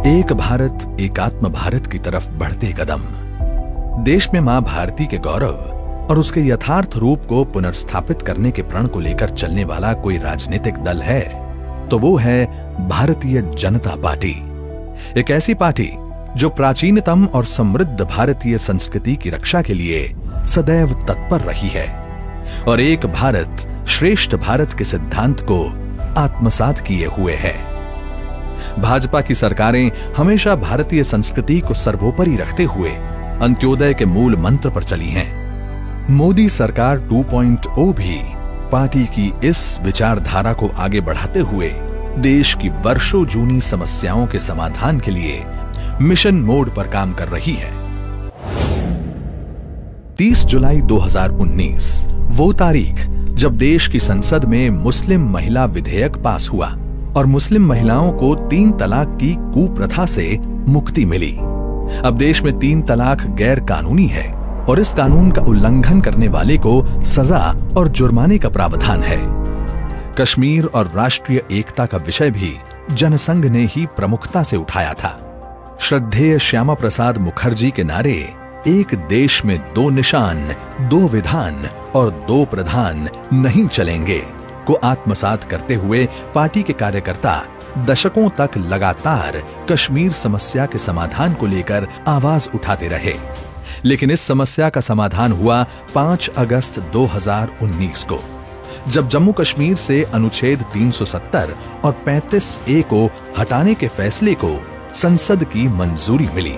एक भारत एकात्म भारत की तरफ बढ़ते कदम। देश में मां भारती के गौरव और उसके यथार्थ रूप को पुनर्स्थापित करने के प्रण को लेकर चलने वाला कोई राजनीतिक दल है तो वो है भारतीय जनता पार्टी। एक ऐसी पार्टी जो प्राचीनतम और समृद्ध भारतीय संस्कृति की रक्षा के लिए सदैव तत्पर रही है और एक भारत श्रेष्ठ भारत के सिद्धांत को आत्मसात किए हुए है। भाजपा की सरकारें हमेशा भारतीय संस्कृति को सर्वोपरि रखते हुए अंत्योदय के मूल मंत्र पर चली हैं। मोदी सरकार 2.0 भी पार्टी की इस विचारधारा को आगे बढ़ाते हुए देश की वर्षों जूनी समस्याओं के समाधान के लिए मिशन मोड पर काम कर रही है। 30 जुलाई 2019 वो तारीख जब देश की संसद में मुस्लिम महिला विधेयक पास हुआ और मुस्लिम महिलाओं को 3 तलाक की कुप्रथा से मुक्ति मिली। अब देश में 3 तलाक गैर कानूनी है और इस कानून का उल्लंघन करने वाले को सजा और जुर्माने का प्रावधान है। कश्मीर और राष्ट्रीय एकता का विषय भी जनसंघ ने ही प्रमुखता से उठाया था। श्रद्धेय श्यामा प्रसाद मुखर्जी के नारे एक देश में 2 निशान, 2 विधान और 2 प्रधान नहीं चलेंगे को आत्मसात करते हुए पार्टी के कार्यकर्ता दशकों तक लगातार कश्मीर समस्या के समाधान को लेकर आवाज उठाते रहे। लेकिन इस समस्या का समाधान हुआ 5 अगस्त 2019 को, जब जम्मू कश्मीर से अनुच्छेद 370 और 35A को हटाने के फैसले को संसद की मंजूरी मिली।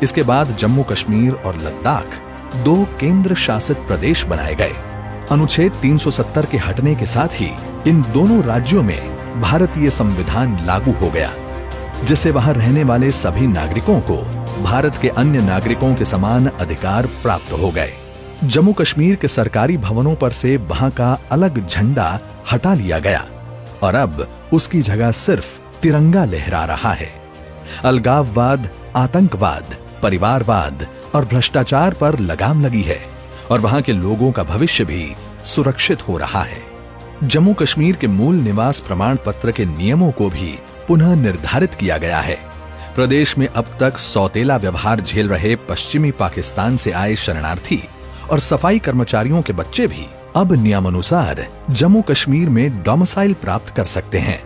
इसके बाद जम्मू कश्मीर और लद्दाख 2 केंद्र शासित प्रदेश बनाए गए। अनुच्छेद 370 के हटने के साथ ही इन दोनों राज्यों में भारतीय संविधान लागू हो गया, जिससे वहां रहने वाले सभी नागरिकों को भारत के अन्य नागरिकों के समान अधिकार प्राप्त हो गए। जम्मू कश्मीर के सरकारी भवनों पर से वहां का अलग झंडा हटा लिया गया और अब उसकी जगह सिर्फ तिरंगा लहरा रहा है। अलगाववाद, आतंकवाद, परिवारवाद और भ्रष्टाचार पर लगाम लगी है और वहां के लोगों का भविष्य भी सुरक्षित हो रहा है। जम्मू कश्मीर के मूल निवास प्रमाण पत्र के नियमों को भी पुनः निर्धारित किया गया है। प्रदेश में अब तक सौतेला व्यवहार झेल रहे पश्चिमी पाकिस्तान से आए शरणार्थी और सफाई कर्मचारियों के बच्चे भी अब नियमानुसार जम्मू कश्मीर में डोमिसाइल प्राप्त कर सकते हैं।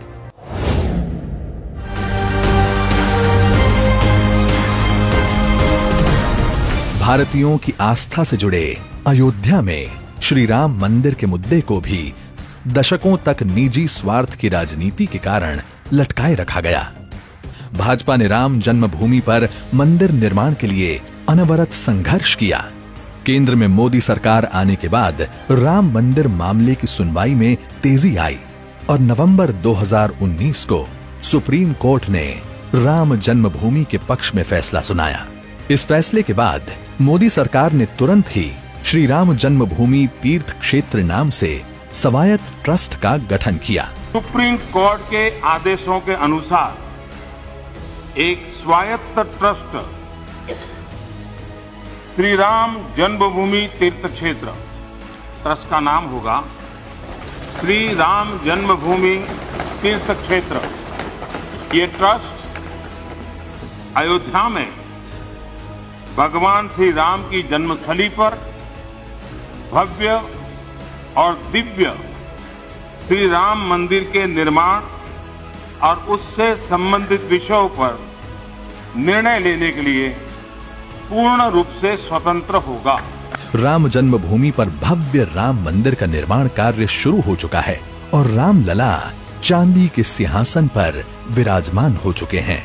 भारतीयों की आस्था से जुड़े अयोध्या में श्री राम मंदिर के मुद्दे को भी दशकों तक निजी स्वार्थ की राजनीति के कारण लटकाए रखा गया। भाजपा ने राम जन्मभूमि पर मंदिर निर्माण के लिए अनवरत संघर्ष किया। केंद्र में मोदी सरकार आने के बाद राम मंदिर मामले की सुनवाई में तेजी आई और नवंबर 2019 को सुप्रीम कोर्ट ने राम जन्मभूमि के पक्ष में फैसला सुनाया। इस फैसले के बाद मोदी सरकार ने तुरंत ही श्री राम जन्मभूमि तीर्थ क्षेत्र नाम से स्वायत्त ट्रस्ट का गठन किया। सुप्रीम कोर्ट के आदेशों के अनुसार एक स्वायत्त ट्रस्ट श्री राम जन्मभूमि तीर्थ क्षेत्र ट्रस्ट का नाम होगा श्री राम जन्मभूमि तीर्थ क्षेत्र। ये ट्रस्ट अयोध्या में भगवान श्री राम की जन्मस्थली पर भव्य और दिव्य श्री राम मंदिर के निर्माण और उससे संबंधित विषयों पर निर्णय लेने के लिए पूर्ण रूप से स्वतंत्र होगा। राम जन्मभूमि पर भव्य राम मंदिर का निर्माण कार्य शुरू हो चुका है और राम लला चांदी के सिंहासन पर विराजमान हो चुके हैं।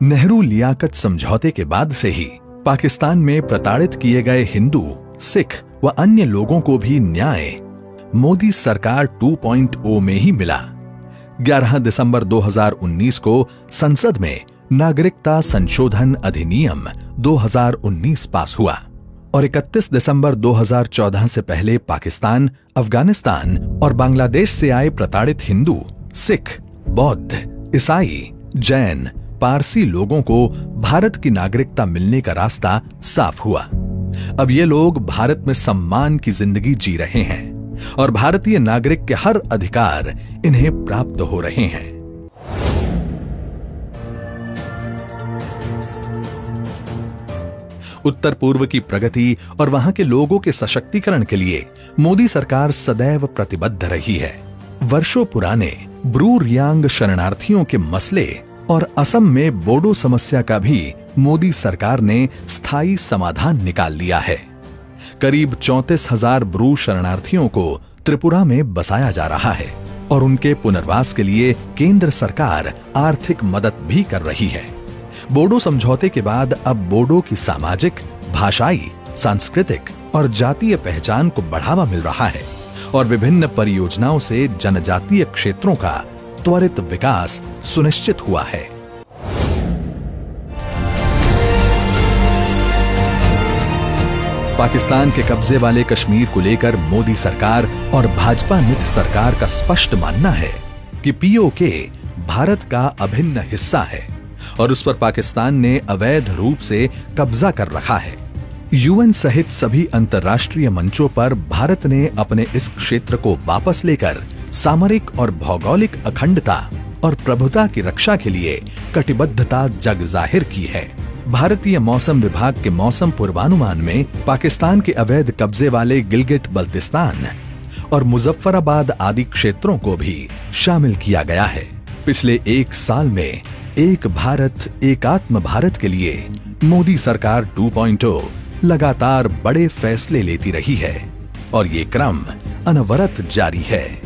नेहरू लियाकत समझौते के बाद से ही पाकिस्तान में प्रताड़ित किए गए हिंदू, सिख व अन्य लोगों को भी न्याय मोदी सरकार 2.0 में ही मिला। 11 दिसंबर 2019 को संसद में नागरिकता संशोधन अधिनियम 2019 पास हुआ और 31 दिसंबर 2014 से पहले पाकिस्तान, अफगानिस्तान और बांग्लादेश से आए प्रताड़ित हिंदू, सिख, बौद्ध, ईसाई, जैन, पारसी लोगों को भारत की नागरिकता मिलने का रास्ता साफ हुआ। अब ये लोग भारत में सम्मान की जिंदगी जी रहे हैं और भारतीय नागरिक के हर अधिकार इन्हें प्राप्त हो रहे हैं। उत्तर पूर्व की प्रगति और वहां के लोगों के सशक्तिकरण के लिए मोदी सरकार सदैव प्रतिबद्ध रही है। वर्षों पुराने ब्रू रियांग शरणार्थियों के मसले और असम में बोडो समस्या का भी मोदी सरकार ने स्थायी समाधान निकाल लिया है। करीब 34,000 ब्रू शरणार्थियों को त्रिपुरा में बसाया जा रहा है और उनके पुनर्वास के लिए केंद्र सरकार आर्थिक मदद भी कर रही है। बोडो समझौते के बाद अब बोडो की सामाजिक, भाषाई, सांस्कृतिक और जातीय पहचान को बढ़ावा मिल रहा है और विभिन्न परियोजनाओं से जनजातीय क्षेत्रों का त्वरित विकास सुनिश्चित हुआ है। पाकिस्तान के कब्जे वाले कश्मीर को लेकर मोदी सरकार और भाजपा मित्र सरकार का स्पष्ट मानना है कि पीओके भारत का अभिन्न हिस्सा है और उस पर पाकिस्तान ने अवैध रूप से कब्जा कर रखा है। यूएन सहित सभी अंतर्राष्ट्रीय मंचों पर भारत ने अपने इस क्षेत्र को वापस लेकर सामरिक और भौगोलिक अखंडता और प्रभुता की रक्षा के लिए कटिबद्धता जग जाहिर की है। भारतीय मौसम विभाग के मौसम पूर्वानुमान में पाकिस्तान के अवैध कब्जे वाले गिलगिट बल्तिस्तान और मुजफ्फराबाद आदि क्षेत्रों को भी शामिल किया गया है। पिछले एक साल में एक भारत एकात्म भारत के लिए मोदी सरकार 2.0 लगातार बड़े फैसले लेती रही है और ये क्रम अनवरत जारी है।